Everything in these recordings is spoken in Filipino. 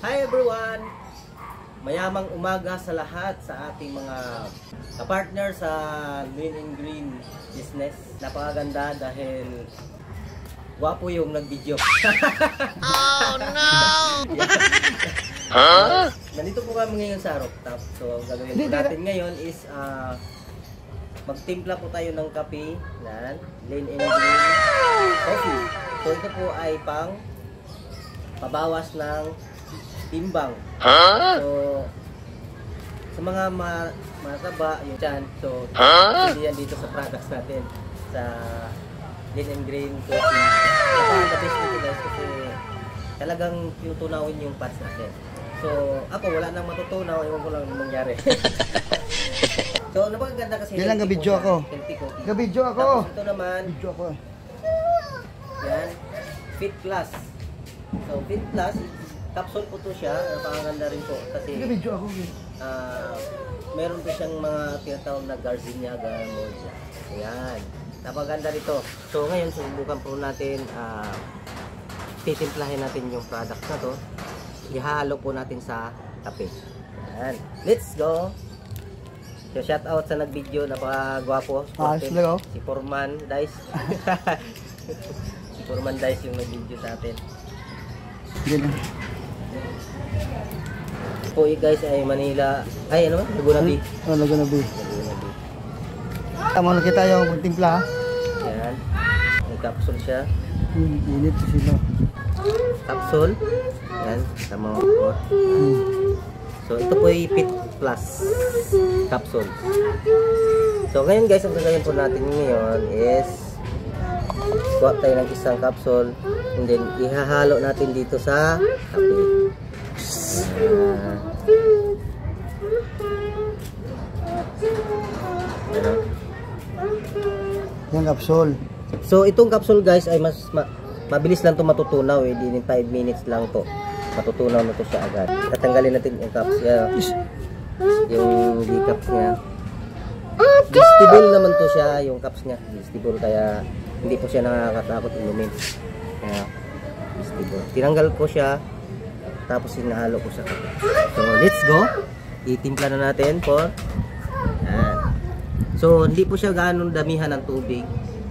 Hi everyone! Mayamang umaga sa lahat sa ating mga kapartner sa Lean and Green business. Napakaganda dahil gwapo yung nag-video. Oh no! Nandito po kami ngayon sa rooftop. So gagawin po natin ngayon is magtimpla po tayo ng kape na Lean and Green coffee. So ito po ay pang pabawas ng timbang. So sa mga mataba yung chan, so hindi yan dito sa products natin sa Lean and Green coffee. The best nito guys kasi talagang tutunawin yung parts natin. So ako wala nang matutunaw, ewan ko lang anong nangyari. So napakaganda kasi yan lang gabidyo ako. Gabidyo ako. Tapos ito naman video ako. Yan, Fit Plus. So Fit Plus capsule po to siya, napakaganda rin po kasi Video ako. meron po siyang mga tinatawag na gardenia gamot. Ayan, napakaganda nito. So ngayon subukan po natin titimplahin natin yung product na to. Ihahalo po natin sa kape. Ayan, let's go. So shout out sa nag-video, napakagwapo. Si Foreman Dice. Si Foreman Dice yung nag-video sa atin. Ganun. Po guys ay Manila, ay ano, Laguna Bay. Oh, Laguna Bay. Tama na kita yung timpla. Yan. May capsule siya. Init kasi sila. Capsule. Yan, tama po. So ito po ay Fit Plus capsule. So ngayon guys, ang gagawin po natin ngayon is kuha tayo ng isang capsule and then ihahalo natin dito sa kape. Yung capsule. So itong capsule guys ay mas mabilis lang to matutunaw eh, din 5 minutes lang to. Matutunaw na to siya agad. Tatanggalin natin yung caps niya. Yung decaps niya. Vestible naman to siya, yung caps niya. Vestible kaya hindi po siya nakakatakot inumin. Kaya vestible. Tinanggal ko siya tapos hinahalo ko sa kape. So let's go. Itimpla na natin po. Yan. So hindi po siya gaano damihan ng tubig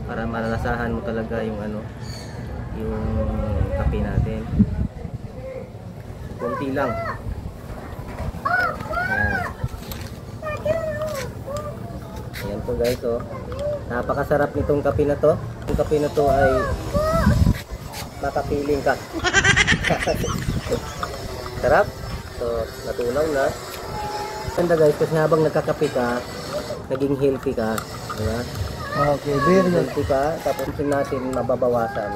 para malalasahan mo talaga yung ano, yung kape natin. So, konti lang. Yan. Ayan po guys, oh. Napakasarap nitong kape na to. Yung kape na to ay makapiling ka. Sarap. So, natunaw na. Ganda guys, kasi habang nagkakape ka, naging healthy ka. Diba? Okay, very good. Healthy ka, tapos natin mababawasan.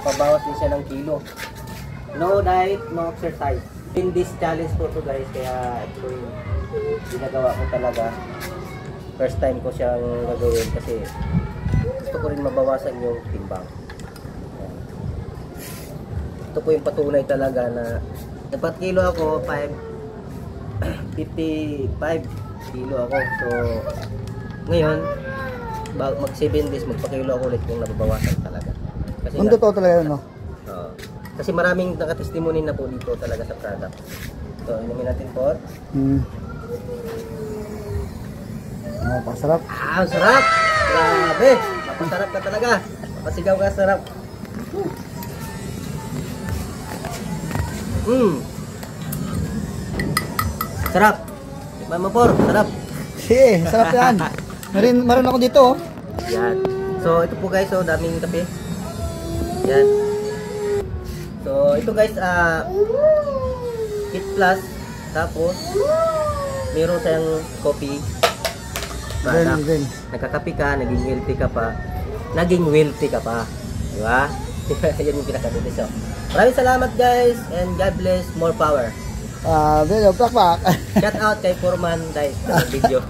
Pabawas din siya ng kilo. No diet, no exercise. In this challenge po to guys, kaya ito yung ginagawa ko talaga. First time ko siyang gagawin kasi gusto ko rin mabawasan yung timbang. Ito po yung patunay talaga na dapat kilo ako, 55 kilo ako. So ngayon mag 7 days magpakilo ako ulit kung nababawasan talaga. Kasi ang totoo talaga yun, no? Kasi maraming nakatestimony na po dito talaga sa product. So inumin natin po. Pasarap. Ang sarap! Grabe! Mapasarap ka talaga. Mapasigaw ka, sarap. Sarap. Mama Por, sarap. Sarap yan. Maroon ako dito, oh. Yan. So ito po guys, oh, daming kape. Yan. So ito guys, Fit Plus. Tapos meron tayong coffee. Then. Nagkakape ka, naging healthy ka pa. Naging wealthy ka pa. Diba? Yan yung pinaka-duty. So, maraming salamat guys and God bless, more power. Video, pak. Shout out kay Foreman Dice sa video.